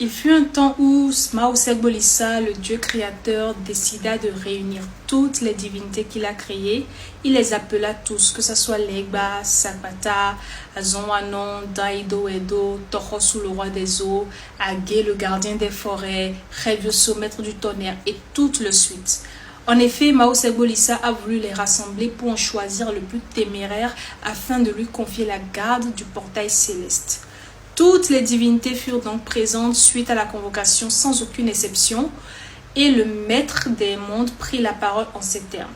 Il fut un temps où Mao Segbolissa, le dieu créateur, décida de réunir toutes les divinités qu'il a créées. Il les appela tous, que ce soit Legba, Sakwata, Azonwanon, Daido Edo, Tohosu, le roi des eaux, Agé, le gardien des forêts, Revioso, maître du tonnerre, et toute le suite. En effet, Mao Segbolissa a voulu les rassembler pour en choisir le plus téméraire afin de lui confier la garde du portail céleste. Toutes les divinités furent donc présentes suite à la convocation sans aucune exception et le maître des mondes prit la parole en ces termes.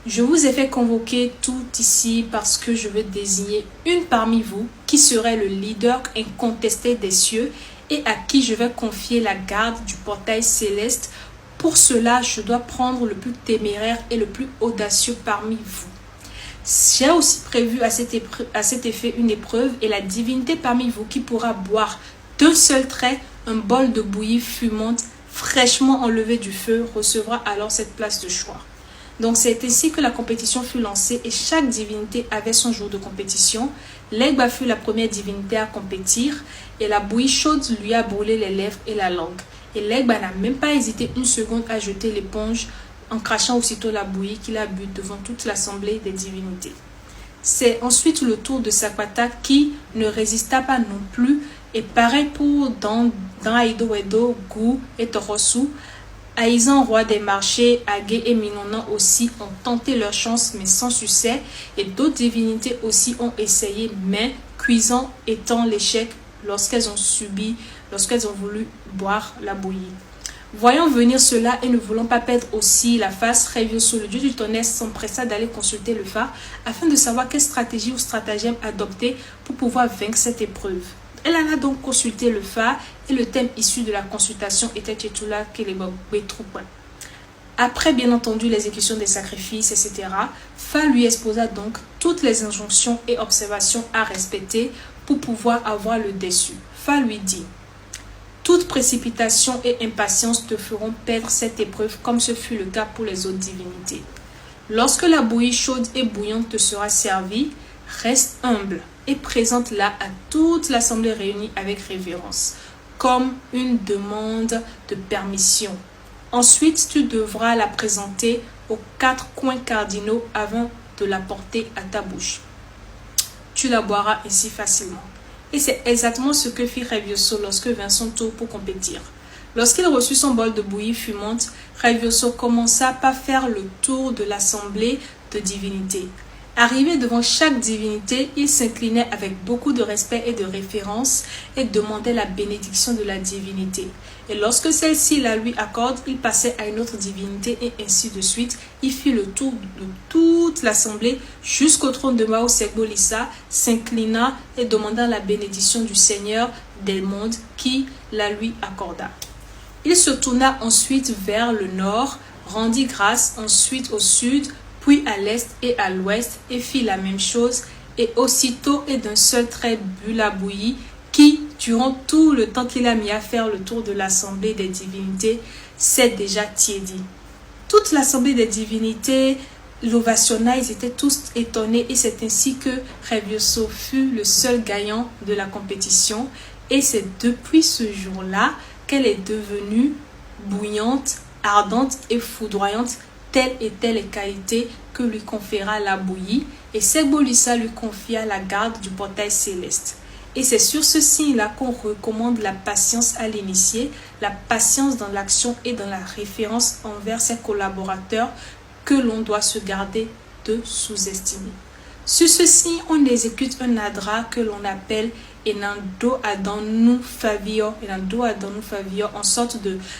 Je vous ai fait convoquer tout ici parce que je veux désigner une parmi vous qui serait le leader incontesté des cieux et à qui je vais confier la garde du portail céleste. Pour cela, je dois prendre le plus téméraire et le plus audacieux parmi vous. J'ai aussi prévu à cet effet une épreuve et la divinité parmi vous qui pourra boire d'un seul trait un bol de bouillie fumante fraîchement enlevée du feu recevra alors cette place de choix. Donc c'est ainsi que la compétition fut lancée et chaque divinité avait son jour de compétition. Legba fut la première divinité à compétir et la bouillie chaude lui a brûlé les lèvres et la langue. Et Legba n'a même pas hésité une seconde à jeter l'éponge en crachant aussitôt la bouillie qu'il a bu devant toute l'assemblée des divinités. C'est ensuite le tour de Sakwata qui ne résista pas non plus et pareil pour Daido Edo, Gu et Tohosu. Aizan, roi des marchés, Agé et Minonan aussi ont tenté leur chance mais sans succès et d'autres divinités aussi ont essayé mais cuisant étant l'échec lorsqu'elles ont voulu boire la bouillie. Voyant venir cela et ne voulant pas perdre aussi la face, Revioso, le dieu du tonnerre, s'empressa d'aller consulter le phare afin de savoir quelle stratégie ou stratagème adopter pour pouvoir vaincre cette épreuve. Elle alla donc consulter le phare et le thème issu de la consultation était Tchetula Kelebabwetrupa. Après bien entendu l'exécution des sacrifices, etc., Fa lui exposa donc toutes les injonctions et observations à respecter pour pouvoir avoir le dessus. Fa lui dit: toute précipitation et impatience te feront perdre cette épreuve comme ce fut le cas pour les autres divinités. Lorsque la bouillie chaude et bouillante te sera servie, reste humble et présente-la à toute l'assemblée réunie avec révérence, comme une demande de permission. Ensuite, tu devras la présenter aux 4 coins cardinaux avant de la porter à ta bouche. Tu la boiras ainsi facilement. Et c'est exactement ce que fit Revioso lorsque vint son tour pour compétir. Lorsqu'il reçut son bol de bouillie fumante, Revioso commença par faire le tour de l'assemblée de divinités. Arrivé devant chaque divinité, il s'inclinait avec beaucoup de respect et de référence et demandait la bénédiction de la divinité. Et lorsque celle-ci la lui accorde, il passait à une autre divinité et ainsi de suite. Il fit le tour de toute l'assemblée jusqu'au trône de Mao Segbolissa, s'inclina et demanda la bénédiction du Seigneur des mondes qui la lui accorda. Il se tourna ensuite vers le nord, rendit grâce ensuite au sud, puis à l'est et à l'ouest, et fit la même chose, et aussitôt et d'un seul trait but la bouillie, qui, durant tout le temps qu'il a mis à faire le tour de l'assemblée des divinités, s'est déjà tiédi. Toute l'assemblée des divinités l'ovationna, ils étaient tous étonnés, et c'est ainsi que Revioso fut le seul gagnant de la compétition, et c'est depuis ce jour-là qu'elle est devenue bouillante, ardente et foudroyante. Telles étaient les qualités que lui conféra la bouillie, et Segbolissa lui confia la garde du portail céleste. Et c'est sur ce signe-là qu'on recommande la patience à l'initié, la patience dans l'action et dans la référence envers ses collaborateurs que l'on doit se garder de sous-estimer. Sur ce signe, on exécute un adra que l'on appelle Enando Adanu Favio,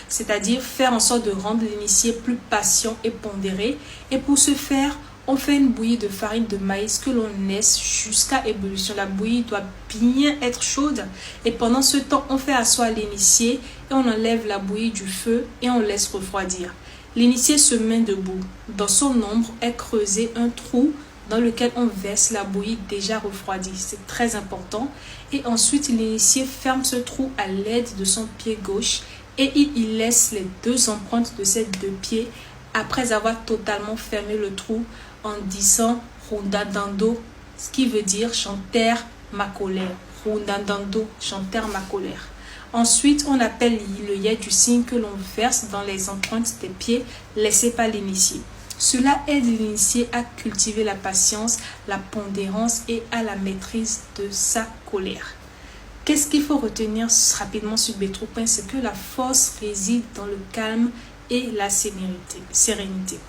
c'est-à-dire faire en sorte de rendre l'initié plus patient et pondéré. Et pour ce faire, on fait une bouillie de farine de maïs que l'on laisse jusqu'à ébullition. La bouillie doit bien être chaude et pendant ce temps, on fait asseoir l'initié et on enlève la bouillie du feu et on laisse refroidir. L'initié se met debout. Dans son ombre est creusé un trou dans lequel on verse la bouillie déjà refroidie. C'est très important. Et ensuite, l'initié ferme ce trou à l'aide de son pied gauche et il y laisse les 2 empreintes de ses 2 pieds après avoir totalement fermé le trou en disant Rundadando, ce qui veut dire chantèrent ma colère. Rundadando, chantèrent ma colère. Ensuite, on appelle Yi le Yai du signe que l'on verse dans les empreintes des pieds laissées par l'initié. Cela aide l'initié à cultiver la patience, la pondérance et à la maîtrise de sa colère. Qu'est-ce qu'il faut retenir rapidement sur Bétroupin? C'est que la force réside dans le calme et la sérénité.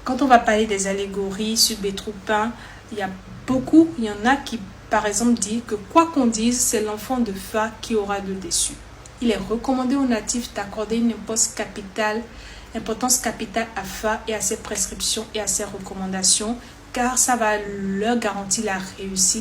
Quand on va parler des allégories sur Bétroupin, il y en a qui, par exemple, disent que quoi qu'on dise, c'est l'enfant de Fa qui aura le dessus. Il est recommandé aux natifs d'accorder une importance capitale à Fa et à ses prescriptions et à ses recommandations, car ça va leur garantir la réussite